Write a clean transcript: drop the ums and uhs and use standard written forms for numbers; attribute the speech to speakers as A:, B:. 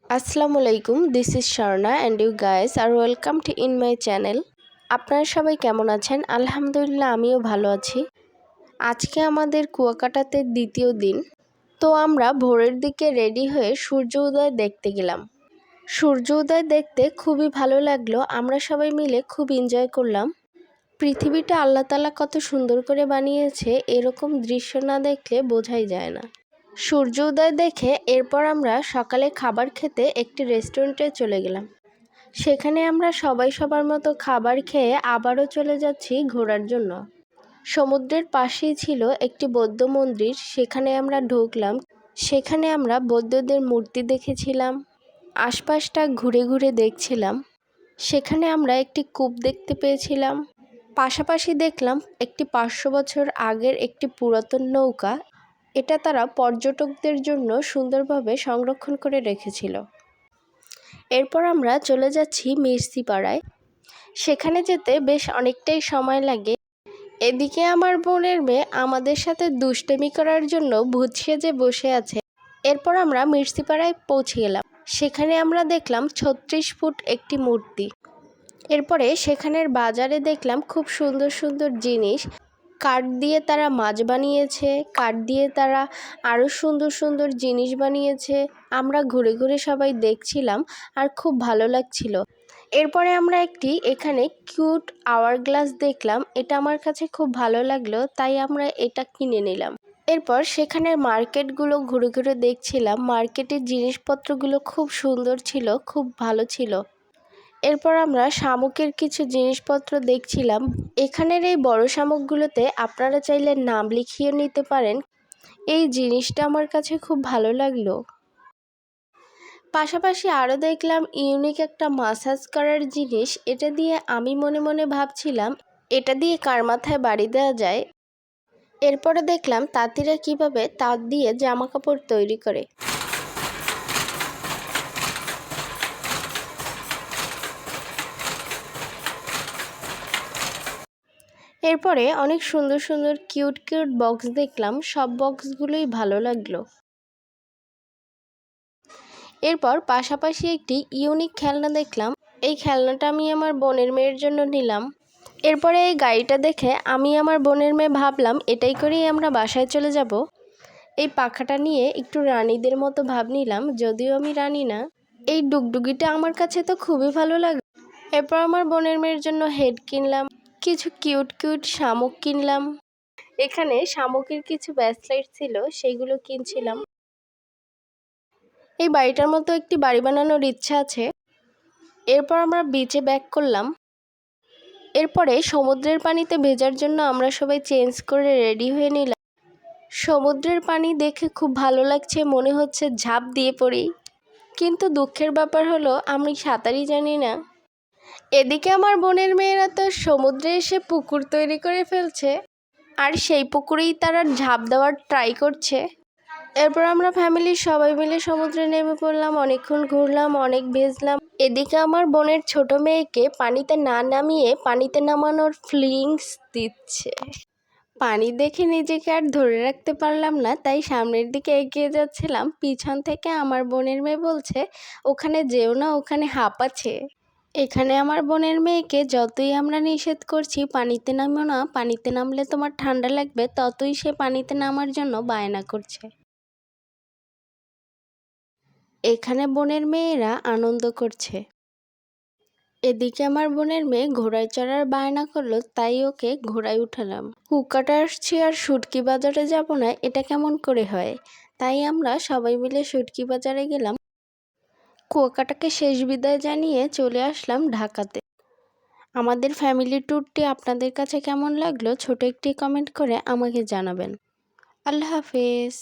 A: আসসালামু আলাইকুম, this is Swarna and you guys are welcome to in my channel. আপনারা সবাই কেমন আছেন? আলহামদুলিল্লাহ, আমিও ভালো আছি। আজকে আমাদের কুয়াকাটাতে দ্বিতীয় দিন। তো আমরা ভোরের দিকে রেডি হয়ে সূর্য উদয় দেখতে গেলাম। সূর্য উদয় দেখতে খুবই ভালো লাগলো। আমরা সবাই মিলে খুব এনজয় করলাম। পৃথিবীটা আল্লাহ তাআলা কত সুন্দর করে বানিয়েছে, এরকম দৃশ্য না দেখলে বোঝাই যায় না। সূর্য উদয় দেখে এরপর আমরা সকালে খাবার খেতে একটি রেস্টুরেন্টে চলে গেলাম। সেখানে আমরা সবাই সবার মতো খাবার খেয়ে আবারও চলে যাচ্ছি ঘোরার জন্য। সমুদ্রের পাশেই ছিল একটি বৌদ্ধ মন্দির, সেখানে আমরা ঢুকলাম। সেখানে আমরা বৌদ্ধদের মূর্তি দেখেছিলাম, আশপাশটা ঘুরে ঘুরে দেখছিলাম। সেখানে আমরা একটি কূপ দেখতে পেয়েছিলাম। পাশাপাশি দেখলাম একটি 500 বছর আগের একটি পুরাতন নৌকা। এটা তারা পর্যটকদের জন্য সুন্দরভাবে সংরক্ষণ করে রেখেছিল। এরপর আমরা চলে যাচ্ছি মির্সিপাড়ায়। সেখানে যেতে বেশ অনেকটাই সময় লাগে। এদিকে আমার বোনের মেয়ে আমাদের সাথে দুষ্টামি করার জন্য ভূত সেজে বসে আছে। এরপর আমরা মির্সিপাড়ায় পৌঁছে গেলাম। সেখানে আমরা দেখলাম 36 ফুট একটি মূর্তি। এরপরে সেখানের বাজারে দেখলাম খুব সুন্দর সুন্দর জিনিস। কাঠ দিয়ে তারা মাছ বানিয়েছে, কাঠ দিয়ে তারা আরও সুন্দর সুন্দর জিনিস বানিয়েছে। আমরা ঘুরে ঘুরে সবাই দেখছিলাম আর খুব ভালো লাগছিল। এরপরে আমরা একটি এখানে কিউট আওয়ার গ্লাস দেখলাম। এটা আমার কাছে খুব ভালো লাগলো, তাই আমরা এটা কিনে নিলাম। এরপর সেখানের মার্কেটগুলো ঘুরে ঘুরে দেখছিলাম। মার্কেটের জিনিসপত্রগুলো খুব সুন্দর ছিল, খুব ভালো ছিল। এরপর আমরা শামুকের কিছু জিনিসপত্র দেখছিলাম। এখানের এই বড় শামুকগুলোতে আপনারা চাইলে নাম লিখিয়ে নিতে পারেন। এই জিনিসটা আমার কাছে খুব ভালো লাগলো। পাশাপাশি আরও দেখলাম ইউনিক একটা মাসাজ করার জিনিস। এটা দিয়ে আমি মনে মনে ভাবছিলাম এটা দিয়ে কার মাথায় বাড়ি দেওয়া যায়। এরপরে দেখলাম তাঁতিরা কিভাবে তাঁত দিয়ে জামা কাপড় তৈরি করে। এরপরে অনেক সুন্দর সুন্দর কিউট কিউট বক্স দেখলাম। সব বক্সগুলোই ভালো লাগলো। এরপর পাশাপাশি একটি ইউনিক খেলনা দেখলাম। এই খেলনাটা আমি আমার বোনের মেয়ের জন্য নিলাম। এরপরে এই গাড়িটা দেখে আমি আমার বোনের মেয়ে ভাবলাম এটাই করেই আমরা বাসায় চলে যাব। এই পাখাটা নিয়ে একটু রানীদের মতো ভাব নিলাম, যদিও আমি রানী না। এই ডুগডুগিটা আমার কাছে তো খুবই ভালো লাগলো। এরপর আমার বোনের মেয়ের জন্য হেড কিনলাম, কিছু কিউট কিউট শামুক কিনলাম। এখানে শামুকের কিছু ব্রেসলেট ছিল, সেইগুলো কিনছিলাম। এই বাড়িটার মতো একটি বাড়ি বানানোর ইচ্ছা আছে। এরপর আমরা বিচে ব্যাক করলাম। এরপরে সমুদ্রের পানিতে ভেজার জন্য আমরা সবাই চেঞ্জ করে রেডি হয়ে নিলাম। সমুদ্রের পানি দেখে খুব ভালো লাগছে, মনে হচ্ছে ঝাঁপ দিয়ে পড়ি। কিন্তু দুঃখের ব্যাপার হলো আমি সাঁতারই জানি না। এদিকে আমার বোনের মেয়েরা তো সমুদ্রে এসে পুকুর তৈরি করে ফেলছে, আর সেই পুকুরেই তারা ঝাঁপ দেওয়ার ট্রাই করছে। এরপর আমরা ফ্যামিলির সবাই মিলে সমুদ্রে নেমে পড়লাম। অনেকক্ষণ ঘুরলাম, অনেক ভেজলাম। এদিকে আমার বোনের ছোট মেয়েকে পানিতে না নামিয়ে পানিতে নামানোর ফিলিংস দিচ্ছে। পানি দেখে নিজেকে আর ধরে রাখতে পারলাম না, তাই সামনের দিকে এগিয়ে যাচ্ছিলাম। পিছন থেকে আমার বোনের মেয়ে বলছে, ওখানে যেও না, ওখানে হাঁপ আছে। এখানে আমার বোনের মেয়েকে যতই আমরা নিষেধ করছি পানিতে নামো না, পানিতে নামলে তোমার ঠান্ডা লাগবে, ততই সে পানিতে নামার জন্য বায়না করছে। এখানে বোনের মেয়েরা আনন্দ করছে। এদিকে আমার বোনের মেয়ে ঘোড়ায় চড়ার বায়না করলো, তাই ওকে ঘোড়ায় উঠালাম। কুয়াকাটা আসছি আর শুটকি বাজারে যাব না, এটা কেমন করে হয়? তাই আমরা সবাই মিলে শুটকি বাজারে গেলাম। কুয়াকাটাকে শেষ বিদায় জানিয়ে চলে আসলাম ঢাকাতে। আমাদের ফ্যামিলি ট্যুরটি আপনাদের কাছে কেমন লাগলো ছোট একটি কমেন্ট করে আমাকে জানাবেন। আল্লাহ হাফেজ।